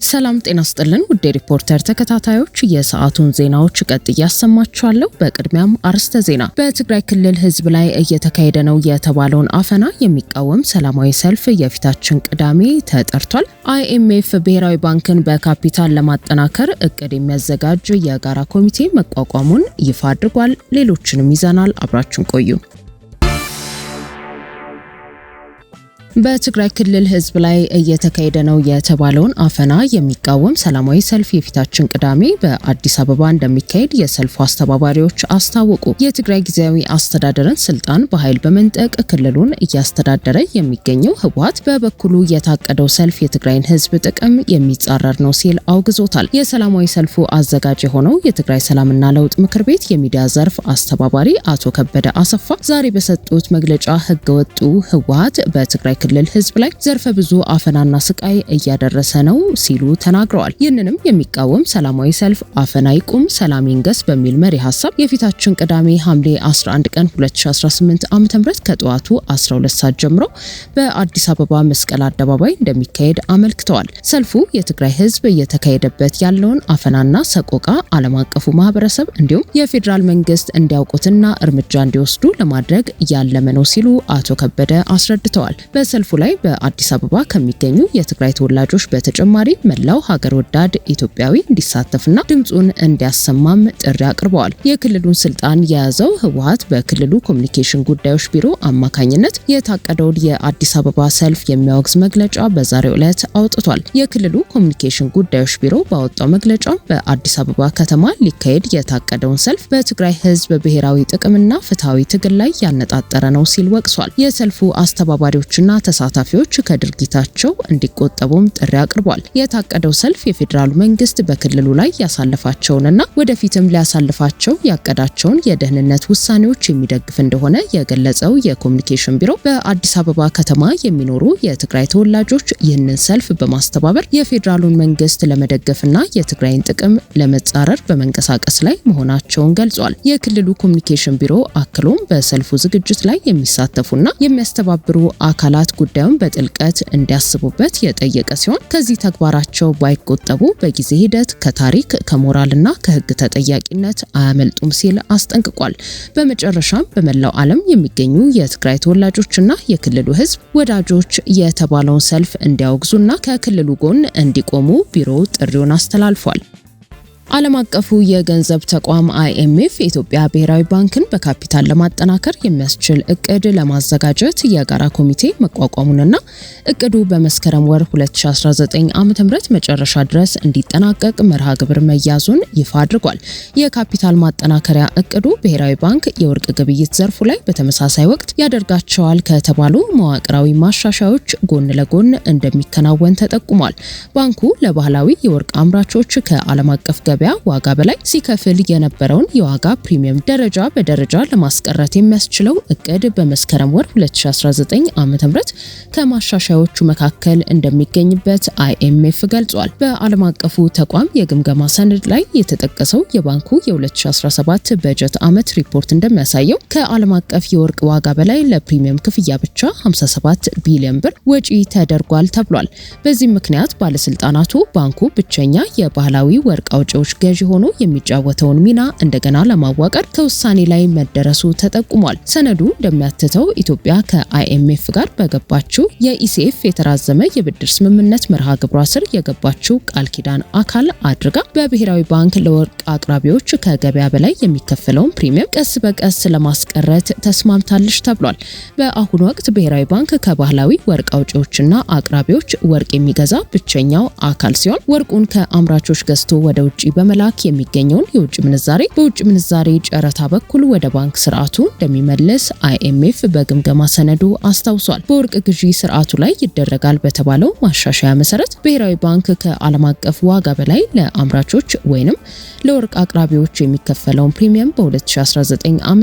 ሰላም ጤና ይስጥልን ውድ ሪፖርተር ተከታታዮች የሰዓቱን ዜናዎች ቀጥዬ ያሰማችኋለሁ። በቅድሚያም አርዕስተ ዜና። በትግራይ ክልል ህዝብ ላይ እየተካሄደ ነው የተባለውን አፈና የሚቃወም ሰላማዊ ሰልፍ የፊታችን ቅዳሜ ተጠርቷል። IMF ብሔራዊ ባንክን በካፒታል ለማጠናከር እቅድ የሚያዘጋጅ የጋራ ኮሚቴ መቋቋሙን ይፋ አድርጓል። ሌሎችንም ይዘናል። አብራችሁን ቆዩ። በትግራይ ክልል ህዝብ ላይ እየተካሄደ ነው የተባለውን አፈና የሚቃወም ሰላማዊ ሰልፍ የፊታችን ቅዳሜ በአዲስ አበባ እንደሚካሄድ የሰልፉ አስተባባሪዎች አስታወቁ። የትግራይ ጊዜያዊ አስተዳደርን ስልጣን በኃይል በመንጠቅ ክልሉን እያስተዳደረ የሚገኘው ህወሓት በበኩሉ የታቀደው ሰልፍ የትግራይን ህዝብ ጥቅም የሚጻረር ነው ሲል አውግዞታል። የሰላማዊ ሰልፉ አዘጋጅ የሆነው የትግራይ ሰላምና ለውጥ ምክር ቤት የሚዲያ ዘርፍ አስተባባሪ አቶ ከበደ አሰፋ ዛሬ በሰጡት መግለጫ ህገወጡ ህወሓት በትግራይ ክልል ህዝብ ላይ ዘርፈ ብዙ አፈናና ስቃይ እያደረሰ ነው ሲሉ ተናግረዋል። ይህንንም የሚቃወም ሰላማዊ ሰልፍ አፈና ይቁም ሰላም ይንገስ በሚል መሪ ሐሳብ የፊታችን ቅዳሜ ሐምሌ 11 ቀን 2018 ዓ.ም ከጠዋቱ 12 ሰዓት ጀምሮ በአዲስ አበባ መስቀል አደባባይ እንደሚካሄድ አመልክተዋል። ሰልፉ የትግራይ ህዝብ እየተካሄደበት ያለውን አፈናና ሰቆቃ ዓለም አቀፉ ማህበረሰብ እንዲሁም የፌዴራል መንግስት እንዲያውቁትና እርምጃ እንዲወስዱ ለማድረግ ያለመ ነው ሲሉ አቶ ከበደ አስረድተዋል። ሰልፉ ላይ በአዲስ አበባ ከሚገኙ የትግራይ ተወላጆች በተጨማሪ መላው ሀገር ወዳድ ኢትዮጵያዊ እንዲሳተፍና ድምጹን እንዲያሰማም ጥሪ አቅርበዋል። የክልሉን ስልጣን የያዘው ህወሓት በክልሉ ኮሚኒኬሽን ጉዳዮች ቢሮ አማካኝነት የታቀደውን የአዲስ አበባ ሰልፍ የሚያወግዝ መግለጫ በዛሬው ዕለት አውጥቷል። የክልሉ ኮሚኒኬሽን ጉዳዮች ቢሮ ባወጣው መግለጫ በአዲስ አበባ ከተማ ሊካሄድ የታቀደውን ሰልፍ በትግራይ ህዝብ ብሔራዊ ጥቅምና ፍትሃዊ ትግል ላይ ያነጣጠረ ነው ሲል ወቅሷል። የሰልፉ አስተባባሪዎችና ተሳታፊዎች ከድርጊታቸው እንዲቆጠቡም ጥሪ አቅርቧል። የታቀደው ሰልፍ የፌዴራል መንግስት በክልሉ ላይ ያሳለፋቸውንና ወደፊትም ሊያሳልፋቸው ያቀዳቸውን የደህንነት ውሳኔዎች የሚደግፍ እንደሆነ የገለጸው የኮሚኒኬሽን ቢሮ በአዲስ አበባ ከተማ የሚኖሩ የትግራይ ተወላጆች ይህንን ሰልፍ በማስተባበር የፌዴራሉን መንግስት ለመደገፍና የትግራይን ጥቅም ለመጻረር በመንቀሳቀስ ላይ መሆናቸውን ገልጿል። የክልሉ ኮሚኒኬሽን ቢሮ አክሎም በሰልፉ ዝግጅት ላይ የሚሳተፉና የሚያስተባብሩ አካላት ጉዳዩን በጥልቀት እንዲያስቡበት የጠየቀ ሲሆን ከዚህ ተግባራቸው ባይቆጠቡ በጊዜ ሂደት ከታሪክ ከሞራልና ከህግ ተጠያቂነት አያመልጡም ሲል አስጠንቅቋል። በመጨረሻም በመላው ዓለም የሚገኙ የትግራይ ተወላጆችና የክልሉ ህዝብ ወዳጆች የተባለውን ሰልፍ እንዲያወግዙና ከክልሉ ጎን እንዲቆሙ ቢሮ ጥሪውን አስተላልፏል። ዓለም አቀፉ የገንዘብ ተቋም IMF የኢትዮጵያ ብሔራዊ ባንክን በካፒታል ለማጠናከር የሚያስችል እቅድ ለማዘጋጀት የጋራ ኮሚቴ መቋቋሙንና እቅዱ በመስከረም ወር 2019 ዓ.ም መጨረሻ ድረስ እንዲጠናቀቅ መርሃ ግብር መያዙን ይፋ አድርጓል። የካፒታል ማጠናከሪያ እቅዱ ብሔራዊ ባንክ የወርቅ ግብይት ዘርፉ ላይ በተመሳሳይ ወቅት ያደርጋቸዋል ከተባሉ መዋቅራዊ ማሻሻያዎች ጎን ለጎን እንደሚከናወን ተጠቁሟል። ባንኩ ለባህላዊ የወርቅ አምራቾች ከዓለም አቀፍ ገበያ ዋጋ በላይ ሲከፍል የነበረውን የዋጋ ፕሪሚየም ደረጃ በደረጃ ለማስቀረት የሚያስችለው እቅድ በመስከረም ወር 2019 ዓ.ም ከማሻሻያዎቹ መካከል እንደሚገኝበት IMF ገልጿል። በዓለም አቀፉ ተቋም የግምገማ ሰነድ ላይ የተጠቀሰው የባንኩ የ2017 በጀት ዓመት ሪፖርት እንደሚያሳየው ከዓለም አቀፍ የወርቅ ዋጋ በላይ ለፕሪሚየም ክፍያ ብቻ 57 ቢሊዮን ብር ወጪ ተደርጓል ተብሏል። በዚህ ምክንያት ባለስልጣናቱ ባንኩ ብቸኛ የባህላዊ ወርቅ አውጪዎች ገዢ ሆኖ የሚጫወተውን ሚና እንደገና ለማዋቀር ከውሳኔ ላይ መደረሱ ተጠቁሟል። ሰነዱ እንደሚያትተው ኢትዮጵያ ከIMF ጋር በገባችው የኢሲኤፍ የተራዘመ የብድር ስምምነት መርሃ ግብሯ ስር የገባችው ቃል ኪዳን አካል አድርጋ በብሔራዊ ባንክ ለወርቅ አቅራቢዎች ከገበያ በላይ የሚከፈለውን ፕሪሚየም ቀስ በቀስ ለማስቀረት ተስማምታለች ተብሏል። በአሁኑ ወቅት ብሔራዊ ባንክ ከባህላዊ ወርቅ አውጪዎችና አቅራቢዎች ወርቅ የሚገዛ ብቸኛው አካል ሲሆን ወርቁን ከአምራቾች ገዝቶ ወደ ውጪ በመላክ የሚገኘውን የውጭ ምንዛሬ በውጭ ምንዛሬ ጨረታ በኩል ወደ ባንክ ስርዓቱ እንደሚመለስ IMF በግምገማ ሰነዱ አስታውሷል። በወርቅ ግዢ ስርዓቱ ላይ ይደረጋል በተባለው ማሻሻያ መሰረት ብሔራዊ ባንክ ከዓለም አቀፍ ዋጋ በላይ ለአምራቾች ወይንም ለወርቅ አቅራቢዎች የሚከፈለውን ፕሪሚየም በ2019 ዓ.ም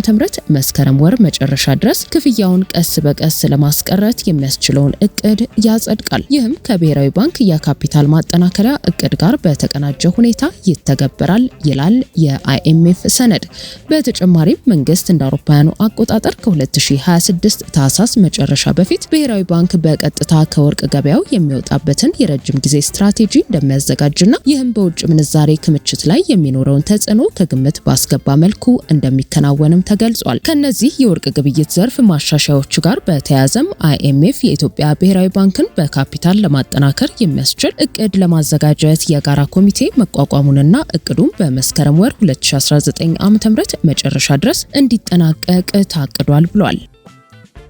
መስከረም ወር መጨረሻ ድረስ ክፍያውን ቀስ በቀስ ለማስቀረት የሚያስችለውን እቅድ ያጸድቃል። ይህም ከብሔራዊ ባንክ የካፒታል ማጠናከሪያ እቅድ ጋር በተቀናጀ ሁኔታ ይተገበራል ይላል የአይኤምኤፍ ሰነድ። በተጨማሪም መንግስት እንደ አውሮፓውያኑ አቆጣጠር ከ2026 ታህሳስ መጨረሻ በፊት ብሔራዊ ባንክ በቀጥታ ከወርቅ ገበያው የሚወጣበትን የረጅም ጊዜ ስትራቴጂ እንደሚያዘጋጅና ይህም በውጭ ምንዛሬ ክምችት ላይ የሚኖረውን ተጽዕኖ ከግምት ባስገባ መልኩ እንደሚከናወንም ተገልጿል። ከነዚህ የወርቅ ግብይት ዘርፍ ማሻሻያዎች ጋር በተያያዘም አይኤምኤፍ የኢትዮጵያ ብሔራዊ ባንክን በካፒታል ለማጠናከር የሚያስችል እቅድ ለማዘጋጀት የጋራ ኮሚቴ መቋቋሙንና እቅዱም በመስከረም ወር 2019 ዓ.ም መጨረሻ ድረስ እንዲጠናቀቅ ታቅዷል ብሏል።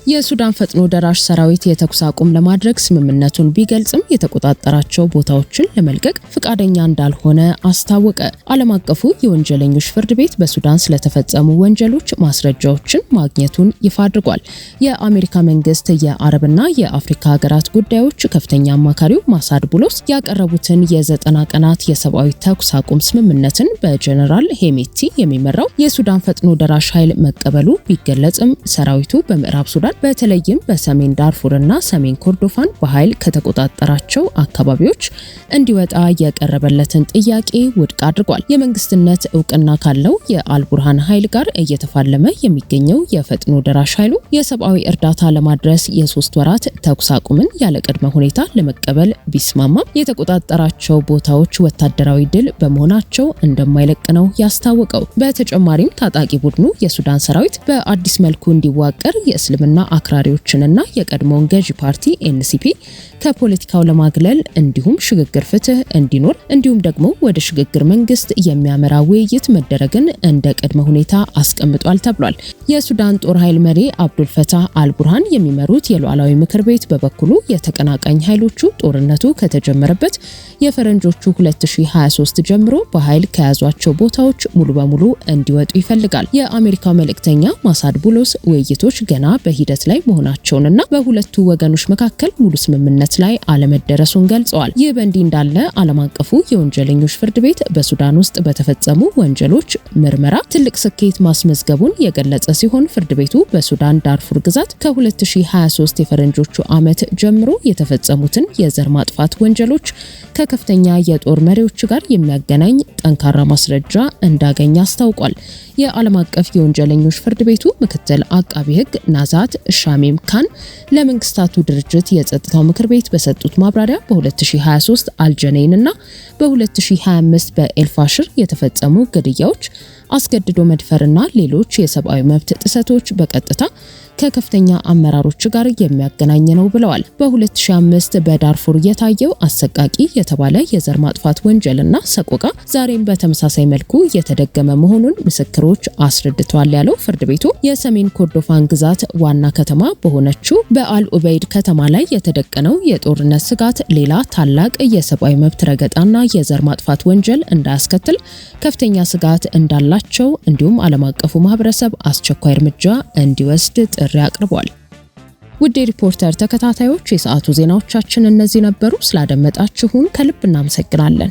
የሱዳን ፈጥኖ ደራሽ ሰራዊት የተኩስ አቁም ለማድረግ ስምምነቱን ቢገልጽም የተቆጣጠራቸው ቦታዎችን ለመልቀቅ ፍቃደኛ እንዳልሆነ አስታወቀ። ዓለም አቀፉ የወንጀለኞች ፍርድ ቤት በሱዳን ስለተፈጸሙ ወንጀሎች ማስረጃዎችን ማግኘቱን ይፋ አድርጓል። የአሜሪካ መንግስት የአረብና የአፍሪካ ሀገራት ጉዳዮች ከፍተኛ አማካሪው ማሳድ ቡሎስ ያቀረቡትን የ90 ቀናት የሰብአዊ ተኩስ አቁም ስምምነትን በጀነራል ሄሜቲ የሚመራው የሱዳን ፈጥኖ ደራሽ ኃይል መቀበሉ ቢገለጽም ሰራዊቱ በምዕራብ ሱዳን በተለይም በሰሜን ዳርፉርና ሰሜን ኮርዶፋን በኃይል ከተቆጣጠራቸው አካባቢዎች እንዲወጣ የቀረበለትን ጥያቄ ውድቅ አድርጓል። የመንግስትነት እውቅና ካለው የአልቡርሃን ኃይል ጋር እየተፋለመ የሚገኘው የፈጥኖ ደራሽ ኃይሉ የሰብአዊ እርዳታ ለማድረስ የ3 ወራት ተኩስ አቁምን ያለ ቅድመ ሁኔታ ለመቀበል ቢስማማም የተቆጣጠራቸው ቦታዎች ወታደራዊ ድል በመሆናቸው እንደማይለቅ ነው ያስታወቀው። በተጨማሪም ታጣቂ ቡድኑ የሱዳን ሰራዊት በአዲስ መልኩ እንዲዋቀር የእስልምና አክራሪዎችንና የቀድሞውን ገዢ ፓርቲ ኤንሲፒ ከፖለቲካው ለማግለል እንዲሁም ሽግግር ፍትህ እንዲኖር እንዲሁም ደግሞ ወደ ሽግግር መንግስት የሚያመራ ውይይት መደረግን እንደ ቅድመ ሁኔታ አስቀምጧል ተብሏል። የሱዳን ጦር ኃይል መሪ አብዱል ፈታህ አልቡርሃን የሚመሩት የሉዓላዊ ምክር ቤት በበኩሉ የተቀናቃኝ ኃይሎቹ ጦርነቱ ከተጀመረበት የፈረንጆቹ 2023 ጀምሮ በኃይል ከያዟቸው ቦታዎች ሙሉ በሙሉ እንዲወጡ ይፈልጋል። የአሜሪካው መልእክተኛ ማሳድ ቡሎስ ውይይቶች ገና በሂደት ላይ መሆናቸውንና በሁለቱ ወገኖች መካከል ሙሉ ስምምነት ላይ አለመደረሱን ገልጸዋል። ይህ በእንዲህ እንዳለ ዓለም አቀፉ የወንጀለኞች ፍርድ ቤት በሱዳን ውስጥ በተፈጸሙ ወንጀሎች ምርመራ ትልቅ ስኬት ማስመዝገቡን የገለጸ ሲሆን ፍርድ ቤቱ በሱዳን ዳርፉር ግዛት ከ2023 የፈረንጆቹ ዓመት ጀምሮ የተፈጸሙትን የዘር ማጥፋት ወንጀሎች ከከፍተኛ የጦር መሪዎች ጋር የሚያገናኝ ጠንካራ ማስረጃ እንዳገኘ አስታውቋል። የዓለም አቀፍ የወንጀለኞች ፍርድ ቤቱ ምክትል አቃቢ ሕግ ናዛት ሻሚም ካን ለመንግስታቱ ድርጅት የጸጥታው ምክር ቤት በሰጡት ማብራሪያ በ2023 አልጀነይን እና በ2025 በኤልፋሽር የተፈጸሙ ግድያዎች፣ አስገድዶ መድፈርና ሌሎች የሰብአዊ መብት ጥሰቶች በቀጥታ ከከፍተኛ አመራሮች ጋር የሚያገናኝ ነው ብለዋል። በ2005 በዳርፉር የታየው አሰቃቂ የተባለ የዘር ማጥፋት ወንጀልና ሰቆቃ ዛሬም በተመሳሳይ መልኩ የተደገመ መሆኑን ምስክሮች አስረድተዋል ያለው ፍርድ ቤቱ የሰሜን ኮርዶፋን ግዛት ዋና ከተማ በሆነችው በአል ኡበይድ ከተማ ላይ የተደቀነው የጦርነት ስጋት ሌላ ታላቅ የሰብአዊ መብት ረገጣና የዘር ማጥፋት ወንጀል እንዳያስከትል ከፍተኛ ስጋት እንዳላቸው እንዲሁም ዓለም አቀፉ ማህበረሰብ አስቸኳይ እርምጃ እንዲወስድ ጥሪ አቅርቧል። ውድ ሪፖርተር ተከታታዮች የሰዓቱ ዜናዎቻችን እነዚህ ነበሩ። ስላደመጣችሁን ከልብ እናመሰግናለን።